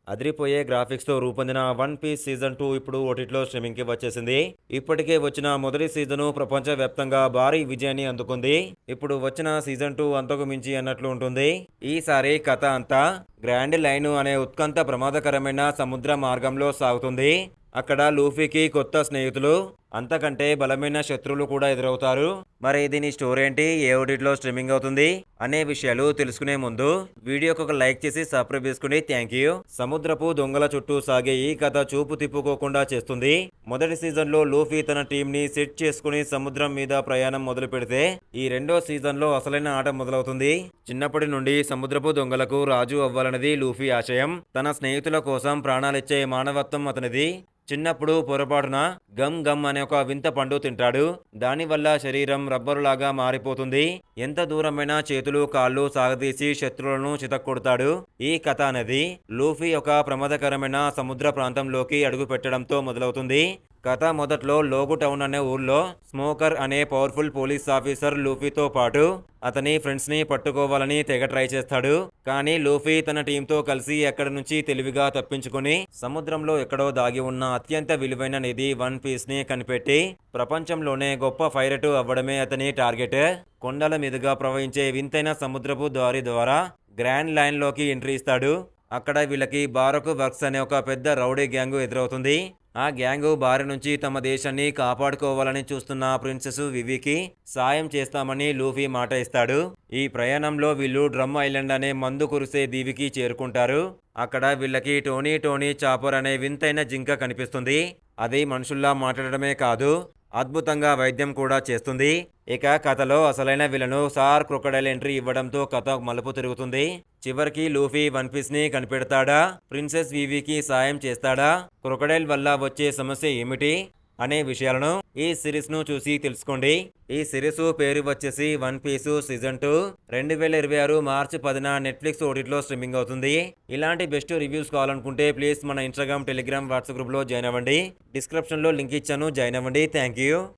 అదిరిపోయే గ్రాఫిక్స్‌తో రూపొందిన 'one piece' season 2 ఇప్పుడు ఓటీటీలో స్ట్రీమింగ్‌కి వచ్చేసింది. ఇప్పటికే వచ్చిన మొదటి సీజను ప్రపంచవ్యాప్తంగా భారీ విజయాన్ని అందుకుంది. ఇప్పుడు వచ్చిన సీజన్ 2 అంతకు మించి అన్నట్లు ఉంటుంది. ఈసారి కథ అంతా గ్రాండ్ లైన్ అనే ఉత్కంఠ ప్రమాదకరమైన సముద్ర మార్గంలో సాగుతుంది. అక్కడ లూఫీకి కొత్త స్నేహితులు, అంతకంటే బలమైన శత్రువులు కూడా ఎదురవుతారు. మరి దీని స్టోరీ ఏంటి? ఏ ఓటీటీలో స్ట్రీమింగ్ అవుతుంది? అనే విషయాలు తెలుసుకునే ముందు వీడియోకి ఒక లైక్ చేసి సబ్స్క్రైబ్ చేసుకోండి. Thank you. సముద్రపు దొంగల చుట్టూ సాగే ఈ కథ చూపు తిప్పుకోకుండా చేస్తుంది. మొదటి సీజన్లో లూఫీ తన టీంని సెట్ చేసుకుని సముద్రం మీద ప్రయాణం మొదలు పెడితే, ఈ రెండో సీజన్లో అసలైన ఆట మొదలవుతుంది. చిన్నప్పటి నుండి సముద్రపు దొంగలకు రాజు అవ్వాలన్నది లూఫీ ఆశయం. తన స్నేహితుల కోసం ప్రాణాలిచ్చే మానవత్వం అతనిది. చిన్నప్పుడు పొరపాటున గమ్ గమ్ అనే ఒక వింత పండు తింటాడు. దానివల్ల శరీరం రబ్బరులాగా మారిపోతుంది. ఎంత దూరమైనా చేతులు కాళ్ళు సాగదీసి శత్రువులను చితక్కొడతాడు. ఈ కథ అనేది లూఫీ ఒక ప్రమాదకరమైన సముద్ర ప్రాంతంలోకి అడుగు పెట్టడంతో మొదలవుతుంది. కథ మొదట్లో లోగు టౌన్ అనే ఊర్లో స్మోకర్ అనే పవర్ఫుల్ పోలీస్ ఆఫీసర్ లూఫీతో పాటు అతని ఫ్రెండ్స్ ని పట్టుకోవాలని తెగ ట్రై చేస్తాడు. కానీ లూఫీ తన టీంతో కలిసి అక్కడి నుంచి తెలివిగా తప్పించుకుని సముద్రంలో ఎక్కడో దాగి ఉన్న అత్యంత విలువైన నిధి వన్ పీస్ ని కనిపెట్టి ప్రపంచంలోనే గొప్ప పైరటు అవ్వడమే అతని టార్గెట్. కొండల మీదుగా ప్రవహించే వింతైన సముద్రపు దారి ద్వారా గ్రాండ్ లైన్ లోకి ఎంట్రీ ఇస్తాడు. అక్కడ వీళ్ళకి బారకు వర్క్స్ అనే ఒక పెద్ద రౌడీ గ్యాంగు ఎదురవుతుంది. ఆ గ్యాంగు బారి నుంచి తమ దేశాన్ని కాపాడుకోవాలని చూస్తున్న ప్రిన్సెస్ వివికి సాయం చేస్తామని లూఫీ మాట ఇస్తాడు. ఈ ప్రయాణంలో వీళ్ళు డ్రమ్ ఐలాండ్ అనే మందు కురిసే దీవికి చేరుకుంటారు. అక్కడ వీళ్ళకి టోనీ టోనీ చాపర్ అనే వింతైన జింక కనిపిస్తుంది. అది మనుషుల్లా మాట్లాడమే కాదు, అద్భుతంగా వైద్యం కూడా చేస్తుంది. ఇక కథలో అసలైన విలను సార్ క్రొకడైల్ ఎంట్రీ ఇవ్వడంతో కథ మలుపు తిరుగుతుంది. చివరికి లూఫీ వన్ పీస్ ని కనిపెడతాడా? ప్రిన్సెస్ వివికి సాయం చేస్తాడా? క్రొకడైల్ వల్ల వచ్చే సమస్య ఏమిటి అనే విషయాలను ఈ సిరీస్ ను చూసి తెలుసుకోండి. ఈ సిరీస్ పేరు వచ్చేసి వన్ పీస్ సీజన్ 2 2026 మార్చి 10న నెట్ఫ్లిక్స్ ఓటీటీలో స్ట్రీమింగ్ అవుతుంది. ఇలాంటి బెస్ట్ రివ్యూస్ కావాలనుకుంటే ప్లీజ్ మన ఇన్స్టాగ్రామ్, టెలిగ్రామ్, వాట్సాప్ గ్రూప్ లో జాయిన్ అవ్వండి. డిస్క్రిప్షన్ లో లింక్ ఇచ్చాను, జాయిన్ అవ్వండి. Thank you.